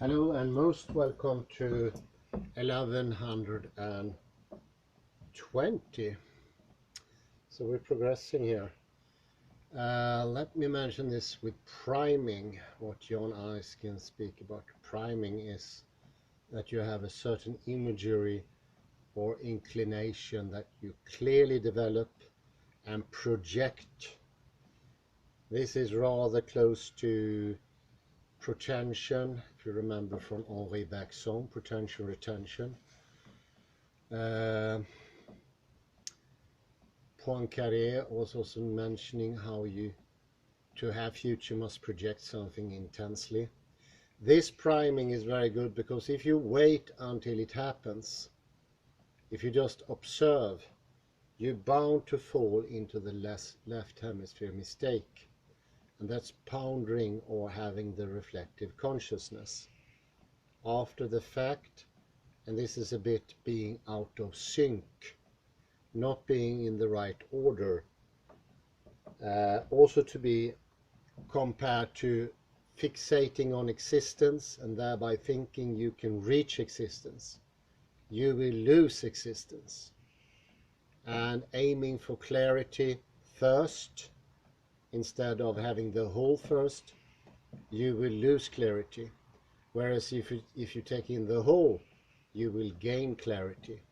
Hello and most welcome to 1120. So we're progressing here. Let me mention this with priming. What John Eiskin speak about priming is that you have a certain imagery or inclination that you clearly develop and project. This is rather close to pretension, if you remember from Henri Bergson, pretension, retention. Poincaré was also mentioning how you, to have future, must project something intensely. This priming is very good because if you wait until it happens, if you just observe, you're bound to fall into the left hemisphere mistake. And that's pondering or having the reflective consciousness. After the fact, and this is a bit being out of sync, not being in the right order, also to be compared to fixating on existence and thereby thinking you can reach existence. You will lose existence. And aiming for clarity first, instead of having the whole first, you will lose clarity. Whereas if you take in the whole, you will gain clarity.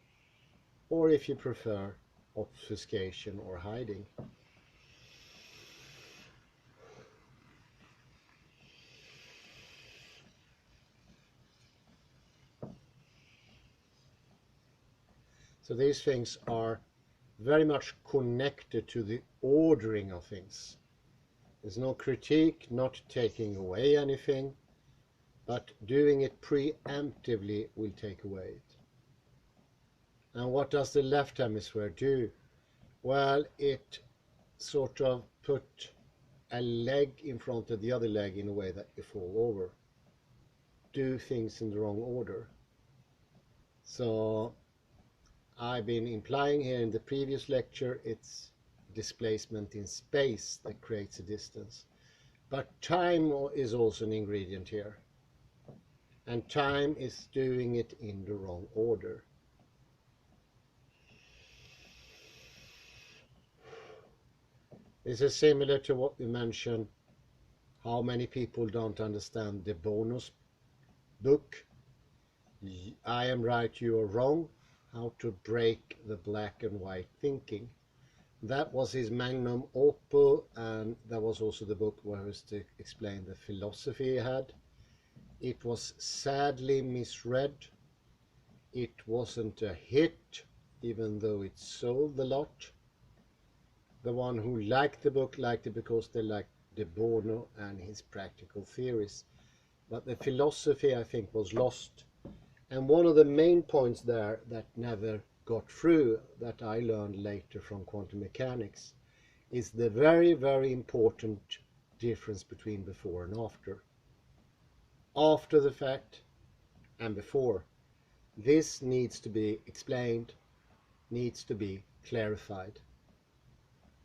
Or if you prefer, obfuscation or hiding. So these things are very much connected to the ordering of things. There's no critique, not taking away anything, but doing it preemptively will take away it. And what does the left hemisphere do? Well, it sort of put a leg in front of the other leg in a way that you fall over. Do things in the wrong order. So I've been implying here in the previous lecture, it's displacement in space that creates a distance. But time is also an ingredient here. And time is doing it in the wrong order. This is similar to what we mentioned, how many people don't understand the bonus book. I am right, you are wrong. How to break the black and white thinking. That was his magnum opus, and that was also the book where he was to explain the philosophy he had. It was sadly misread. It wasn't a hit, even though it sold a lot. The one who liked the book liked it because they liked De Bono and his practical theories. But the philosophy, I think, was lost. And one of the main points there that never got through, that I learned later from quantum mechanics, is the very, very important difference between before and after. After the fact and before. This needs to be explained, needs to be clarified.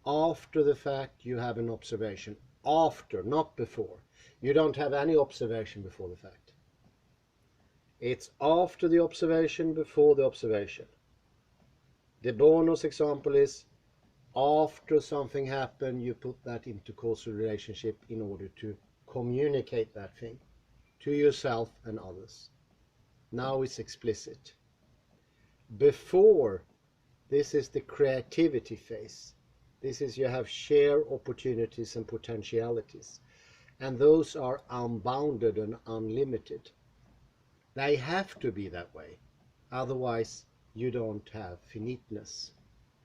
After the fact, you have an observation. After, not before. You don't have any observation before the fact. It's after the observation, before the observation. De Bono's example is, after something happened, you put that into causal relationship in order to communicate that thing to yourself and others. Now it's explicit. Before, this is the creativity phase. This is you have sheer opportunities and potentialities. And those are unbounded and unlimited. They have to be that way. Otherwise, you don't have finiteness.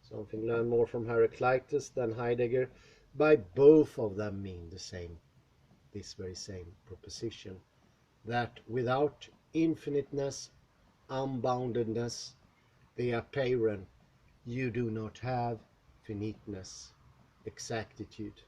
Something learned more from Heraclitus than Heidegger. By both of them mean the same, this very same proposition. That without infiniteness, unboundedness, the apeiron, you do not have finiteness, exactitude.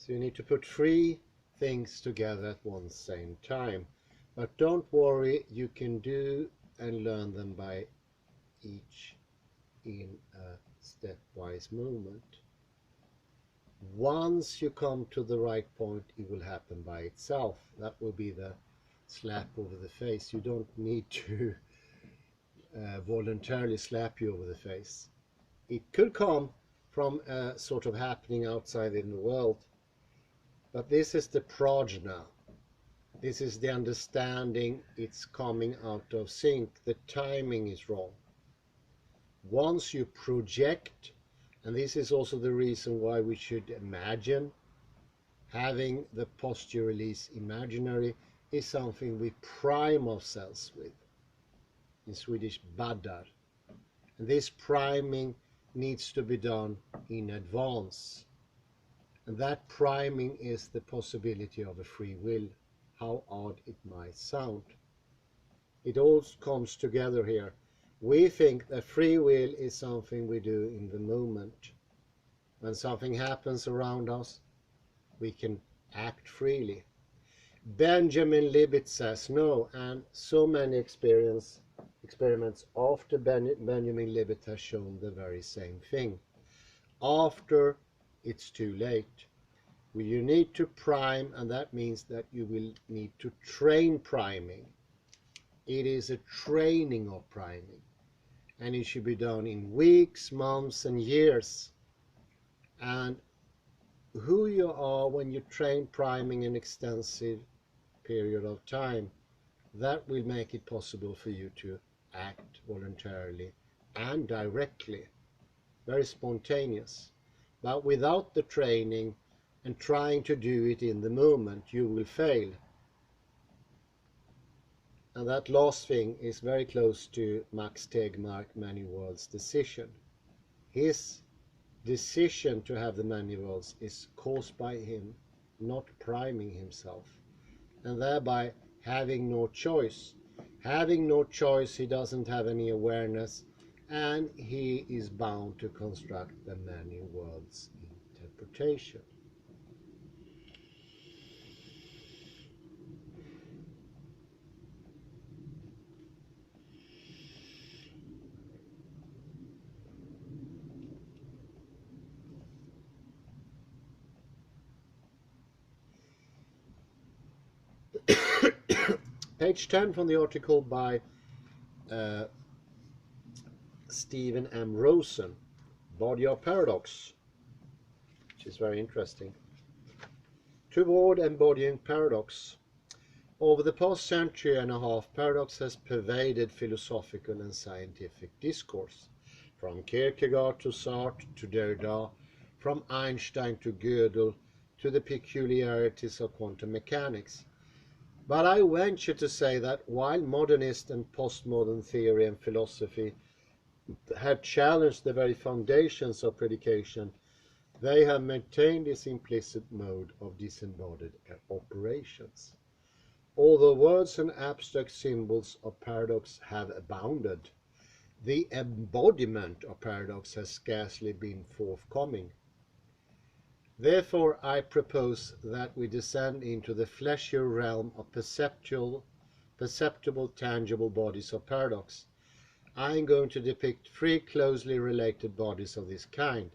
So you need to put three things together at one same time. But don't worry, you can do and learn them by each in a stepwise movement. Once you come to the right point, it will happen by itself. That will be the slap over the face. You don't need to voluntarily slap you over the face. It could come from a sort of happening outside in the world, but this is the prajna. This is the understanding it's coming out of sync. The timing is wrong. Once you project, and this is also the reason why we should imagine, having the posture release imaginary is something we prime ourselves with. In Swedish, baddar. And this priming needs to be done in advance. And that priming is the possibility of a free will, how odd it might sound. It all comes together here. We think that free will is something we do in the moment. When something happens around us, we can act freely. Benjamin Libet says no, and so many experiments after Benjamin Libet has shown the very same thing. After, it's too late. You need to prime, and that means that you will need to train priming. It is a training of priming, and it should be done in weeks, months, and years. And who you are when you train priming an extensive period of time, that will make it possible for you to act voluntarily and directly, very spontaneous. But without the training and trying to do it in the moment, you will fail. And that last thing is very close to Max Tegmark, many worlds decision. His decision to have the many worlds is caused by him not priming himself, and thereby having no choice. Having no choice, he doesn't have any awareness, and he is bound to construct the many worlds interpretation. Page 10 from the article by Stephen M Rosen, Body of Paradox, which is very interesting. Toward embodying paradox. Over the past century and a half, paradox has pervaded philosophical and scientific discourse. From Kierkegaard to Sartre to Derrida, from Einstein to Gödel, to the peculiarities of quantum mechanics. But I venture to say that while modernist and postmodern theory and philosophy have challenged the very foundations of predication, they have maintained this implicit mode of disembodied operations. Although words and abstract symbols of paradox have abounded, the embodiment of paradox has scarcely been forthcoming. Therefore, I propose that we descend into the fleshier realm of perceptible, tangible bodies of paradox. I am going to depict three closely related bodies of this kind.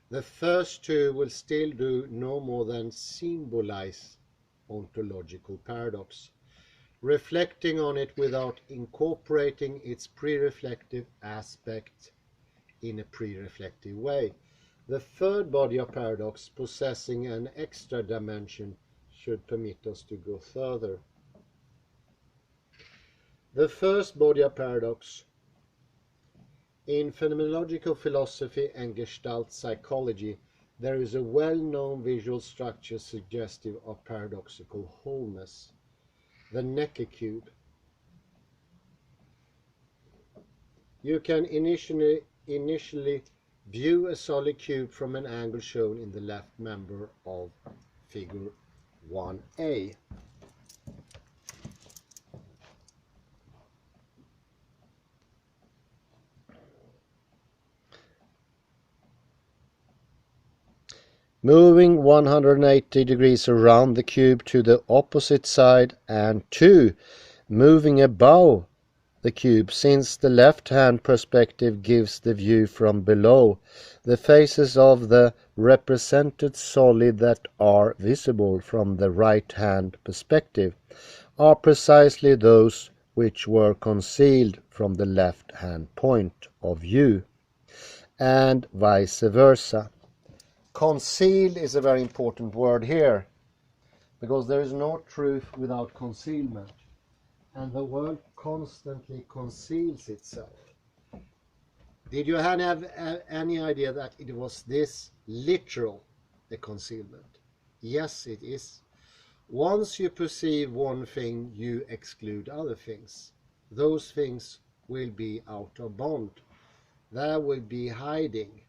The first two will still do no more than symbolize ontological paradox, reflecting on it without incorporating its pre-reflective aspect in a pre-reflective way. The third body of paradox, possessing an extra dimension, should permit us to go further. The first body of paradox. In phenomenological philosophy and Gestalt psychology, there is a well-known visual structure suggestive of paradoxical wholeness, the Necker cube. You can initially view a solid cube from an angle shown in the left member of figure 1a. moving 180 degrees around the cube to the opposite side, and 2. Moving above the cube, since the left-hand perspective gives the view from below. The faces of the represented solid that are visible from the right-hand perspective are precisely those which were concealed from the left-hand point of view, and vice versa. Concealed is a very important word here, because there is no truth without concealment, and the world constantly conceals itself. Did you have any idea that it was this literal, the concealment? Yes, it is. Once you perceive one thing, you exclude other things. Those things will be out of bond. There will be hiding.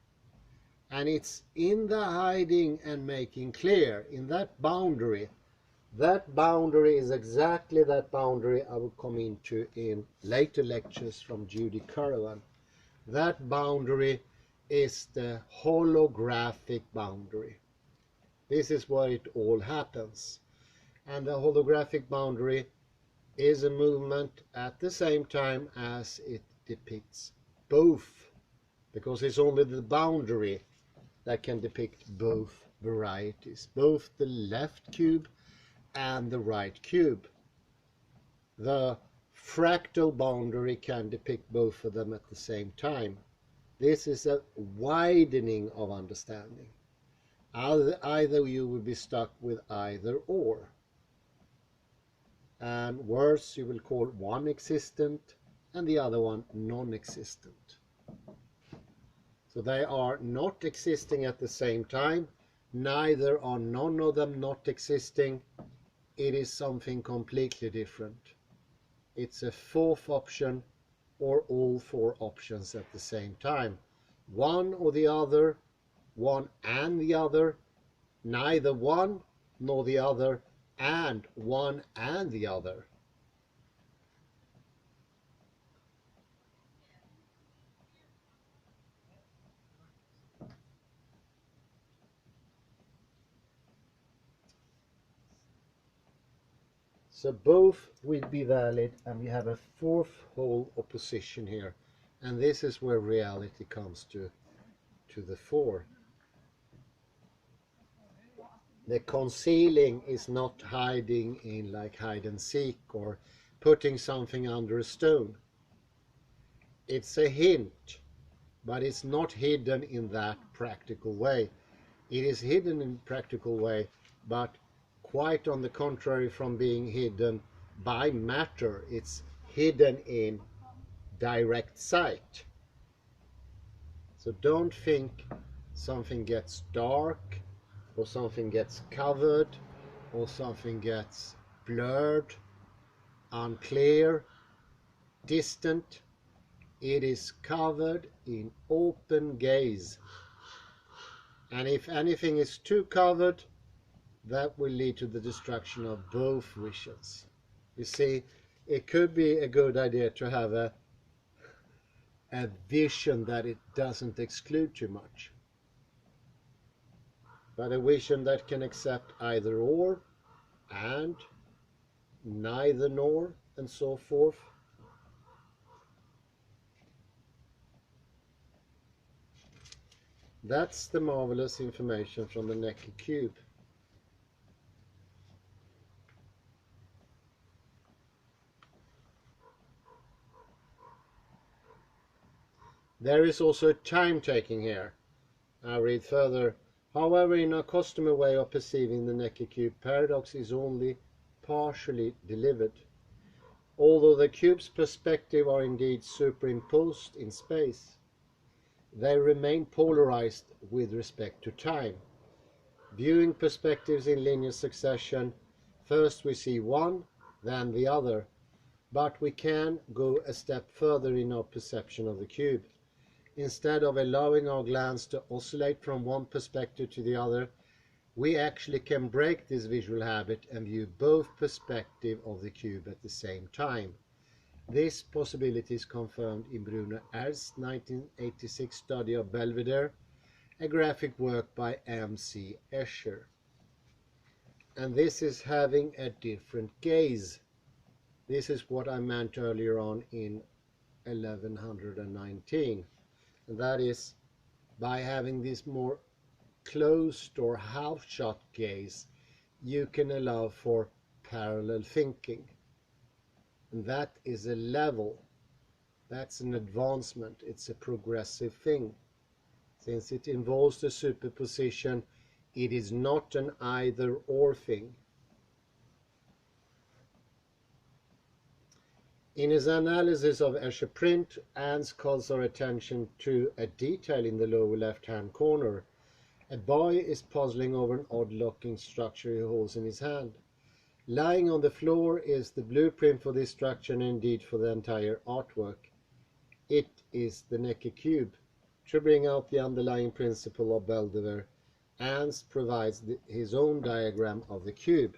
And it's in the hiding and making clear, in that boundary is exactly that boundary I will come into in later lectures from Judy Curran. That boundary is the holographic boundary. This is where it all happens. And the holographic boundary is a movement at the same time as it depicts both, because it's only the boundary that can depict both varieties, both the left cube and the right cube. The fractal boundary can depict both of them at the same time. This is a widening of understanding. Either you will be stuck with either or. And worse, you will call one existent and the other one non-existent. So they are not existing at the same time. Neither are none of them not existing. It is something completely different. It's a fourth option, or all four options at the same time. One or the other, one and the other, neither one nor the other, and one and the other. So both will be valid, and we have a fourth whole opposition here. And this is where reality comes to the fore. The concealing is not hiding in like hide and seek or putting something under a stone. It's a hint, but it's not hidden in that practical way. It is hidden in a practical way, but quite on the contrary from being hidden by matter. It's hidden in direct sight. So don't think something gets dark, or something gets covered, or something gets blurred, unclear, distant. It is covered in open gaze. And if anything is too covered, that will lead to the destruction of both visions. You see, it could be a good idea to have a vision that it doesn't exclude too much, but a vision that can accept either or, and neither nor, and so forth. That's the marvelous information from the Necker cube. There is also time taking here. I'll read further. However, in a customer way of perceiving the Necker cube, paradox is only partially delivered. Although the cube's perspective are indeed superimposed in space, they remain polarized with respect to time. Viewing perspectives in linear succession, first we see one, then the other, but we can go a step further in our perception of the cube. Instead of allowing our glance to oscillate from one perspective to the other, we actually can break this visual habit and view both perspectives of the cube at the same time. This possibility is confirmed in Bruno R's 1986 study of Belvedere a graphic work by M.C. Escher. And this is having a different gaze. This is what I meant earlier on in 1119. And that is, by having this more closed or half-shut gaze, you can allow for parallel thinking. And that is a level. That's an advancement. It's a progressive thing. Since it involves the superposition, it is not an either-or thing. In his analysis of Escher print, Ernst calls our attention to a detail in the lower left-hand corner. A boy is puzzling over an odd-looking structure he holds in his hand. Lying on the floor is the blueprint for this structure and indeed for the entire artwork. It is the Necker cube. To bring out the underlying principle of Belvedere, Ernst provides his own diagram of the cube.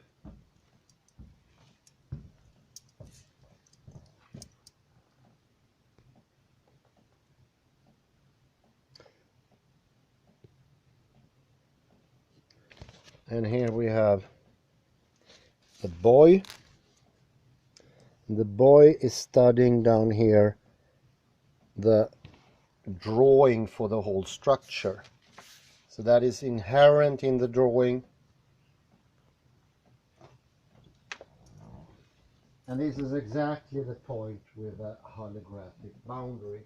And here we have the boy. The boy is studying down here the drawing for the whole structure. So that is inherent in the drawing. And this is exactly the point with a holographic boundary.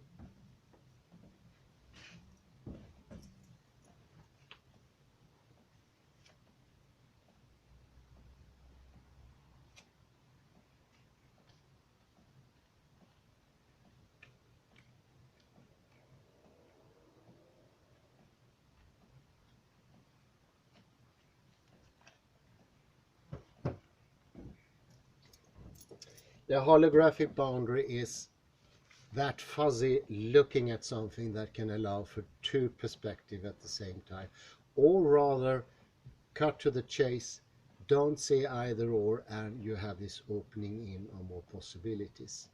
The holographic boundary is that fuzzy looking at something that can allow for two perspectives at the same time. Or rather, cut to the chase, don't say either or, and you have this opening in on more possibilities.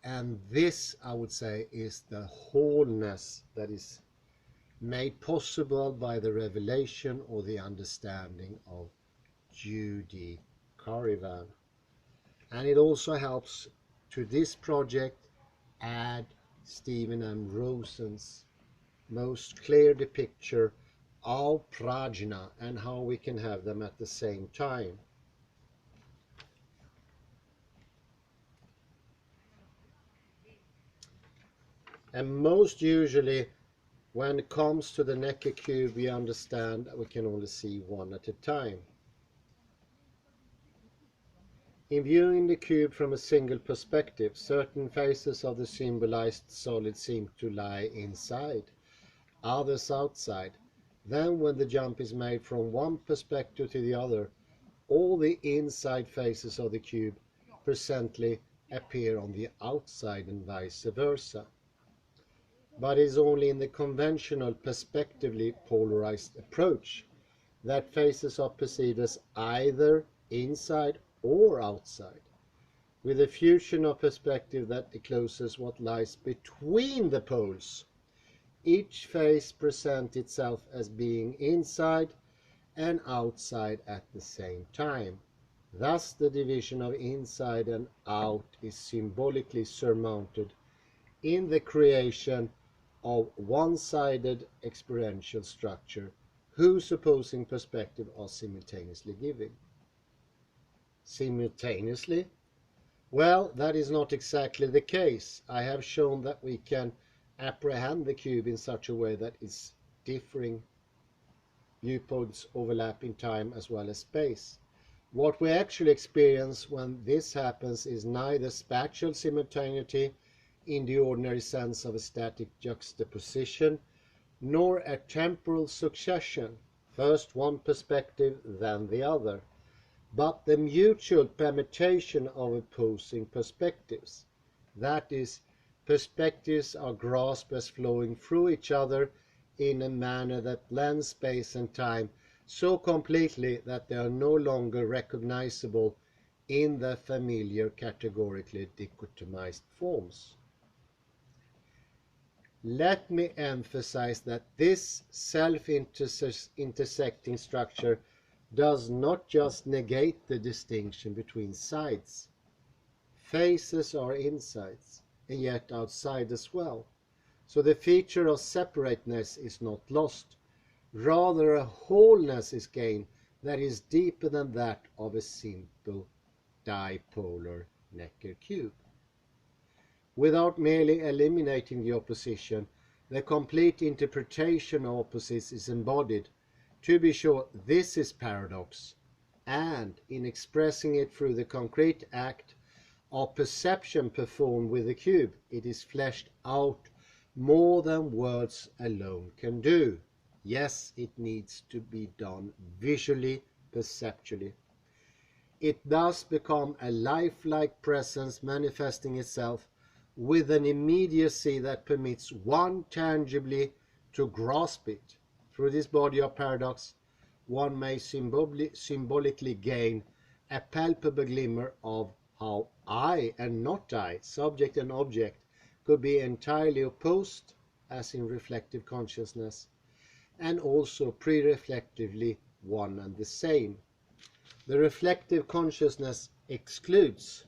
And this, I would say, is the wholeness that is made possible by the revelation or the understanding of Judy Carivan. And it also helps to this project add Stephen M Rosen's most clear depiction of Prajna and how we can have them at the same time. And most usually when it comes to the Necker cube, we understand that we can only see one at a time. In viewing the cube from a single perspective, certain faces of the symbolized solid seem to lie inside, others outside. Then when the jump is made from one perspective to the other, all the inside faces of the cube presently appear on the outside and vice versa. But it is only in the conventional perspectively polarized approach that faces are perceived as either inside or outside, with a fusion of perspective that encloses what lies between the poles. Each face presents itself as being inside and outside at the same time. Thus the division of inside and out is symbolically surmounted in the creation of one-sided experiential structure whose opposing perspective are simultaneously given. Simultaneously? Well, that is not exactly the case. I have shown that we can apprehend the cube in such a way that its differing viewpoints overlap in time as well as space. What we actually experience when this happens is neither spatial simultaneity in the ordinary sense of a static juxtaposition, nor a temporal succession, first one perspective, then the other, but the mutual permutation of opposing perspectives. That is, perspectives are grasped as flowing through each other in a manner that blends space and time so completely that they are no longer recognizable in the familiar categorically dichotomized forms. Let me emphasize that this self-intersecting structure does not just negate the distinction between sides. Faces are insides, and yet outside as well. So the feature of separateness is not lost. Rather, a wholeness is gained that is deeper than that of a simple dipolar Necker cube. Without merely eliminating the opposition, the complete interpretation of opposites is embodied. To be sure, this is paradox, and in expressing it through the concrete act of perception performed with the cube, it is fleshed out more than words alone can do. Yes, it needs to be done visually, perceptually. It thus becomes a lifelike presence manifesting itself with an immediacy that permits one tangibly to grasp it. Through this body of paradox, one may symbolically gain a palpable glimmer of how I and not I, subject and object, could be entirely opposed, as in reflective consciousness, and also pre-reflectively one and the same. The reflective consciousness excludes,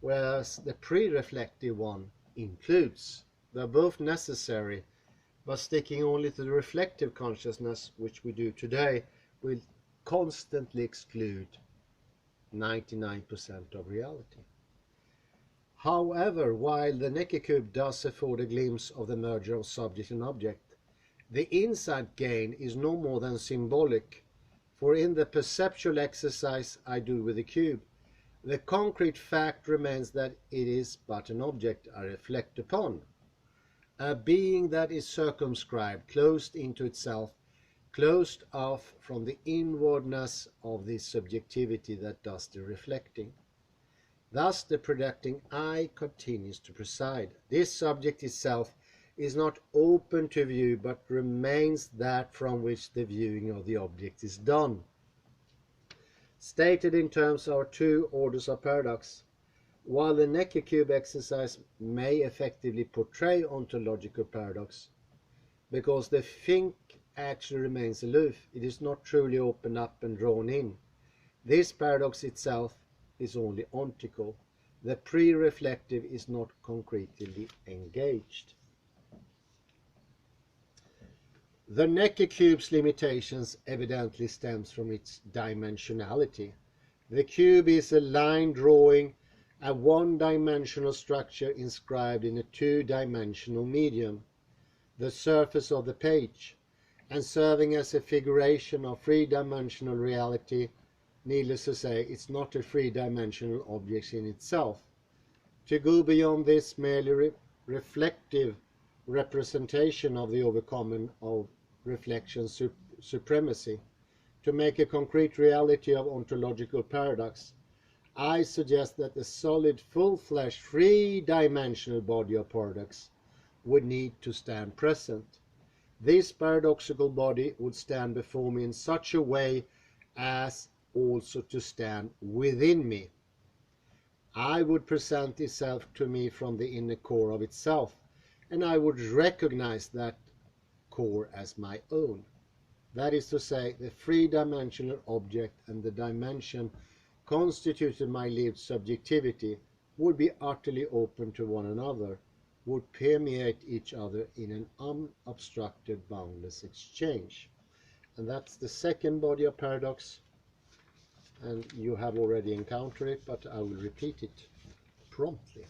whereas the pre-reflective one includes. They're both necessary, but sticking only to the reflective consciousness, which we do today, will constantly exclude 99% of reality. However, while the Necker cube does afford a glimpse of the merger of subject and object, the insight gain is no more than symbolic, for in the perceptual exercise I do with the cube, the concrete fact remains that it is but an object I reflect upon, a being that is circumscribed, closed into itself, closed off from the inwardness of the subjectivity that does the reflecting. Thus the projecting I continues to preside. This subject itself is not open to view, but remains that from which the viewing of the object is done. Stated in terms of two orders of paradox, while the Necker cube exercise may effectively portray ontological paradox, because the think actually remains aloof, it is not truly opened up and drawn in. This paradox itself is only ontical. The pre-reflective is not concretely engaged. The Necker cube's limitations evidently stems from its dimensionality. The cube is a line drawing a one-dimensional structure inscribed in a two-dimensional medium, the surface of the page, and serving as a figuration of three-dimensional reality. Needless to say, it's not a three-dimensional object in itself. To go beyond this merely reflective representation of the overcommon of reflection supremacy, to make a concrete reality of ontological paradox, I suggest that the solid, full-fledged, three-dimensional body of paradox would need to stand present. This paradoxical body would stand before me in such a way as also to stand within me. I would present itself to me from the inner core of itself, and I would recognize that core as my own. That is to say, the three-dimensional object and the dimension constituted my lived subjectivity would be utterly open to one another, would permeate each other in an unobstructed, boundless exchange. And that's the second body of paradox, and you have already encountered it, but I will repeat it promptly.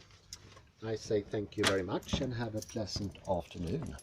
I say thank you very much and have a pleasant afternoon.